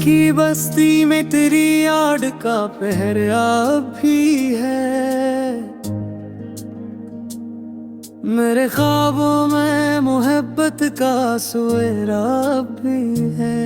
की बस्ती में तेरी याद का पहरा भी है। मेरे ख्वाबों में मोहब्बत का सवेरा भी है।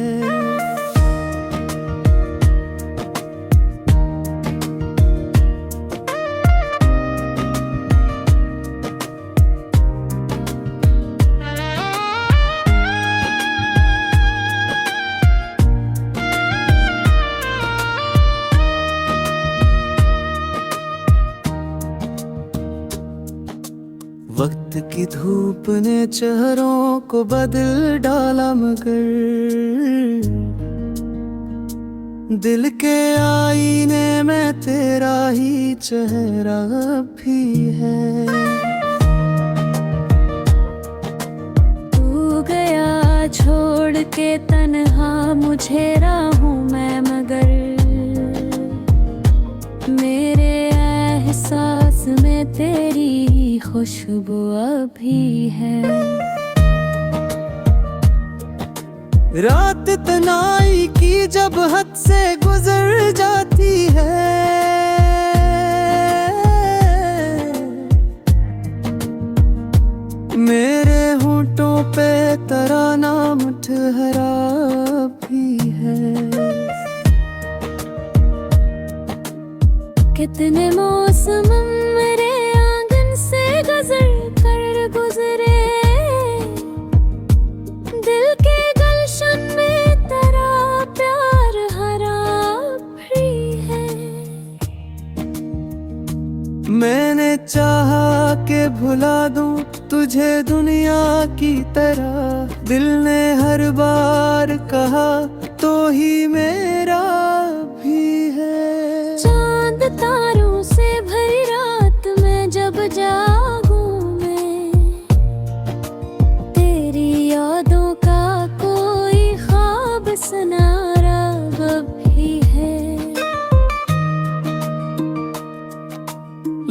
वक्त की धूप ने चेहरों को बदल डाला, मगर दिल के आईने में तेरा ही चेहरा भी है। तू गया छोड़ के तन्हा मुझे राहूं मैं, मगर मेरे एहसास में तेरी खुशबू अभी है। रात तन्हाई की जब हद से गुजर जाती है, मेरे होंठों पे तेरा नाम ठहरा भी है। कितने मौसम मेरे आंगन से गुजर कर गुजरे, दिल के गलशन में तेरा प्यार हरा भी है। मैंने चाहा के भुला दूं तुझे दुनिया की तरह, दिल ने हर बार कहा तो ही मेरा भी है। चांद तारों से भरी रात में जब जागूं मैं, तेरी यादों का कोई ख्वाब सुनारा भी है।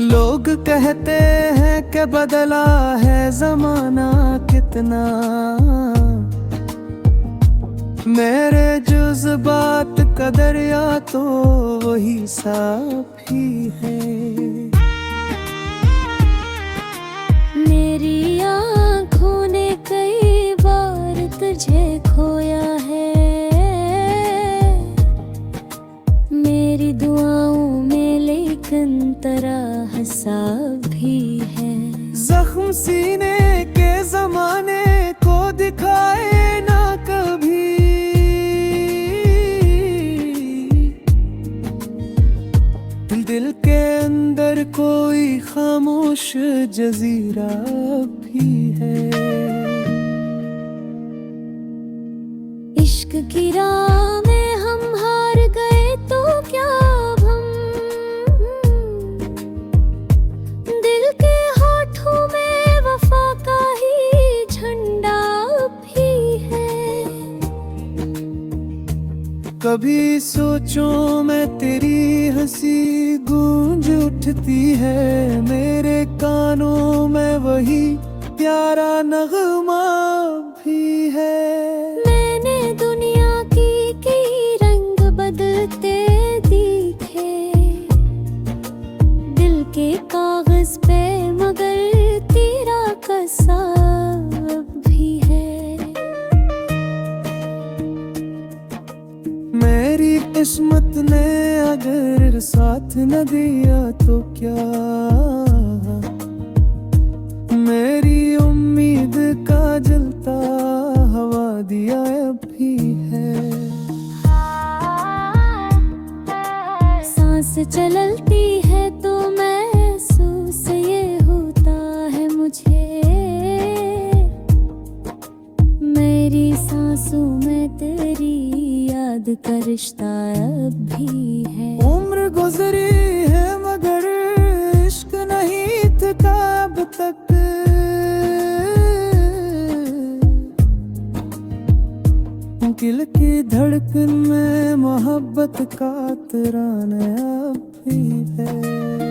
लोग कहते हैं कि बदला है जमाना कितना, मेरे जज्बात का दरिया तो वही साफी है। मेरी आँखों ने कई बार तुझे खोया है, मेरी दुआओं में लेकिन तेरा हंसा भी है। जख्म सीने के जमाने को दिखाए ना कभी, दिल के अंदर कोई खामोश जजीरा भी है। इश्क की राह में हम हार गए तो क्या अब हम, दिल के होठों में वफा का ही झंडा भी है। कभी सोचों में तेरी हंसी गूंज उठती है, मेरे कानों में वही प्यारा नगमा भी है। मैंने दुनिया की कई रंग बदलते दिखे, दिल के कागज पे मगर तेरा कसा भी है। मेरी किस्मत ने अगर साथ न दिया तो क्या, मेरी उम्मीद का जलता हवा दिया भी है। सांस चलती है तो महसूस ये होता है मुझे, मेरी सांसों में तेरी याद का रिश्ता अब भी है। उम्र गुजरी है मगर इश्क नहीं थका अब तक, दिल की धड़कन में मोहब्बत का तराना अब भी है।